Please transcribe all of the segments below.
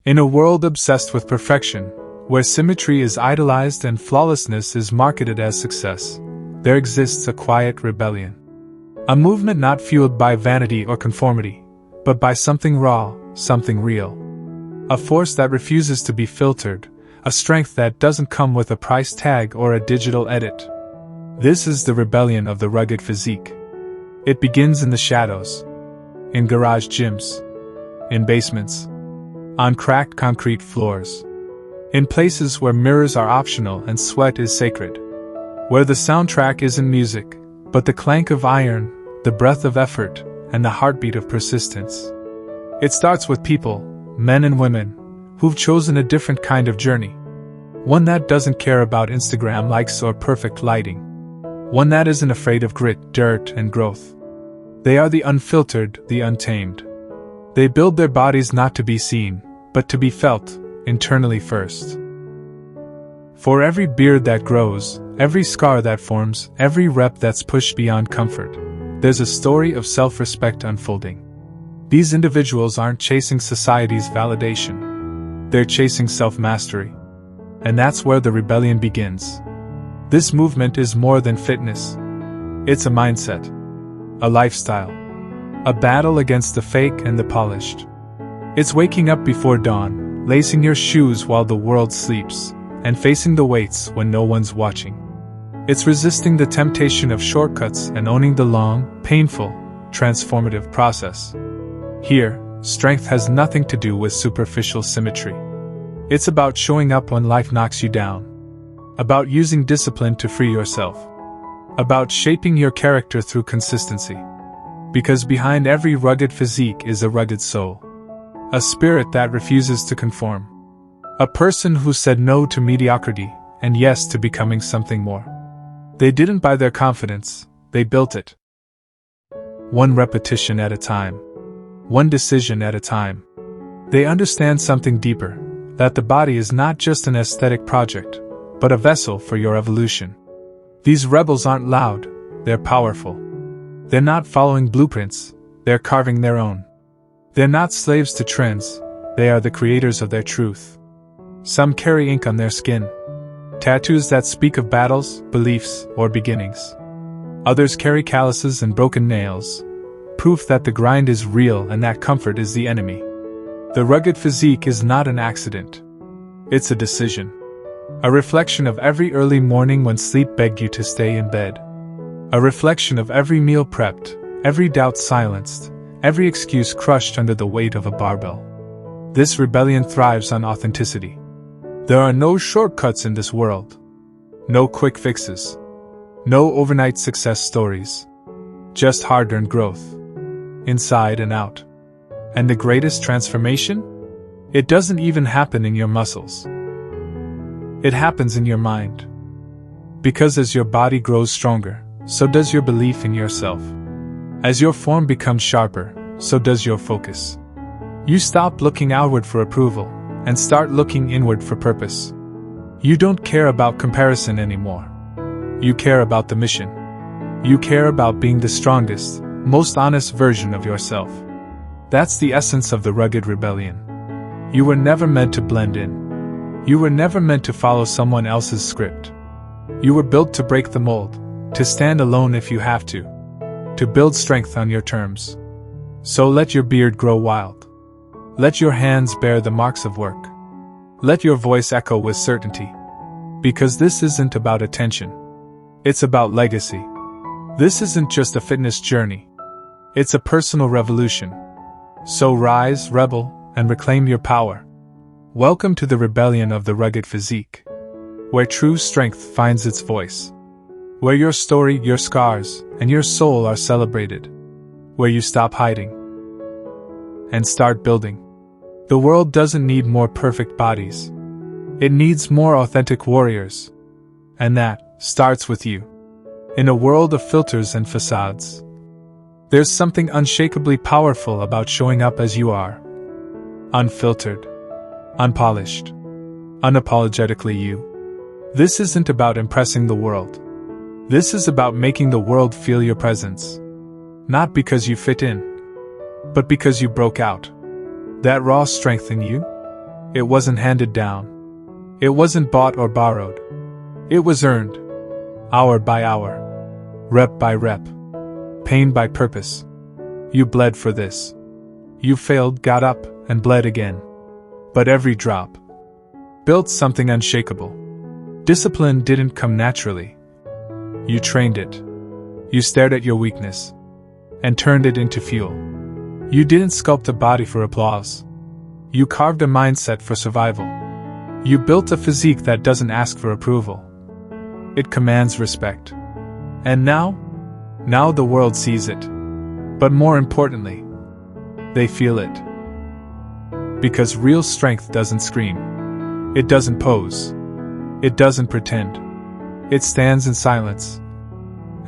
In a world obsessed with perfection, where symmetry is idolized and flawlessness is marketed as success, there exists a quiet rebellion. A movement not fueled by vanity or conformity, but by something raw, something real. A force that refuses to be filtered, a strength that doesn't come with a price tag or a digital edit. This is the rebellion of the rugged physique. It begins in the shadows, in garage gyms, in basements, on cracked concrete floors, in places where mirrors are optional and sweat is sacred, where the soundtrack isn't music, but the clank of iron, the breath of effort, and the heartbeat of persistence. It starts with people, men and women, who've chosen a different kind of journey. One that doesn't care about Instagram likes or perfect lighting. One that isn't afraid of grit, dirt, and growth. They are the unfiltered, the untamed. They build their bodies not to be seen, but to be felt, internally first. For every beard that grows, every scar that forms, every rep that's pushed beyond comfort, there's a story of self-respect unfolding. These individuals aren't chasing society's validation. They're chasing self-mastery. And that's where the rebellion begins. This movement is more than fitness. It's a mindset, a lifestyle, a battle against the fake and the polished. It's waking up before dawn, lacing your shoes while the world sleeps, and facing the weights when no one's watching. It's resisting the temptation of shortcuts and owning the long, painful, transformative process. Here, strength has nothing to do with superficial symmetry. It's about showing up when life knocks you down. About using discipline to free yourself. About shaping your character through consistency. Because behind every rugged physique is a rugged soul. A spirit that refuses to conform. A person who said no to mediocrity and yes to becoming something more. They didn't buy their confidence, they built it. One repetition at a time. One decision at a time. They understand something deeper. That the body is not just an aesthetic project, but a vessel for your evolution. These rebels aren't loud, they're powerful. They're not following blueprints, they're carving their own. They're not slaves to trends, they are the creators of their truth. Some carry ink on their skin. Tattoos that speak of battles, beliefs, or beginnings. Others carry calluses and broken nails. Proof that the grind is real and that comfort is the enemy. The rugged physique is not an accident. It's a decision. A reflection of every early morning when sleep begged you to stay in bed. A reflection of every meal prepped, every doubt silenced, every excuse crushed under the weight of a barbell. This rebellion thrives on authenticity. There are no shortcuts in this world. No quick fixes. No overnight success stories. Just hard-earned growth. Inside and out. And the greatest transformation? It doesn't even happen in your muscles. It happens in your mind. Because as your body grows stronger, so does your belief in yourself. As your form becomes sharper, so does your focus. You stop looking outward for approval, and start looking inward for purpose. You don't care about comparison anymore. You care about the mission. You care about being the strongest, most honest version of yourself. That's the essence of the rugged rebellion. You were never meant to blend in. You were never meant to follow someone else's script. You were built to break the mold, to stand alone if you have to build strength on your terms. So let your beard grow wild. Let your hands bear the marks of work. Let your voice echo with certainty. Because this isn't about attention. It's about legacy. This isn't just a fitness journey. It's a personal revolution. So rise, rebel, and reclaim your power. Welcome to the rebellion of the rugged physique. Where true strength finds its voice. Where your story, your scars, and your soul are celebrated. Where you stop hiding and start building. The world doesn't need more perfect bodies. It needs more authentic warriors. And that starts with you. In a world of filters and facades, there's something unshakably powerful about showing up as you are. Unfiltered. Unpolished. Unapologetically you. This isn't about impressing the world. This is about making the world feel your presence. Not because you fit in, but because you broke out. That raw strength in you? It wasn't handed down. It wasn't bought or borrowed. It was earned. Hour by hour. Rep by rep. Pain by purpose. You bled for this. You failed, got up, and bled again. But every drop built something unshakable. Discipline didn't come naturally. You trained it. You stared at your weakness and turned it into fuel. You didn't sculpt a body for applause. You carved a mindset for survival. You built a physique that doesn't ask for approval. It commands respect. And now the world sees it. But more importantly, they feel it. Because real strength doesn't scream. It doesn't pose. It doesn't pretend. It stands in silence.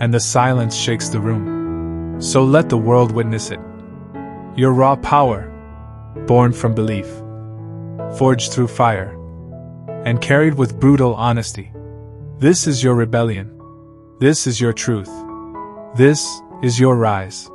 And the silence shakes the room. So let the world witness it. Your raw power, born from belief, forged through fire, and carried with brutal honesty. This is your rebellion. This is your truth. This is your rise.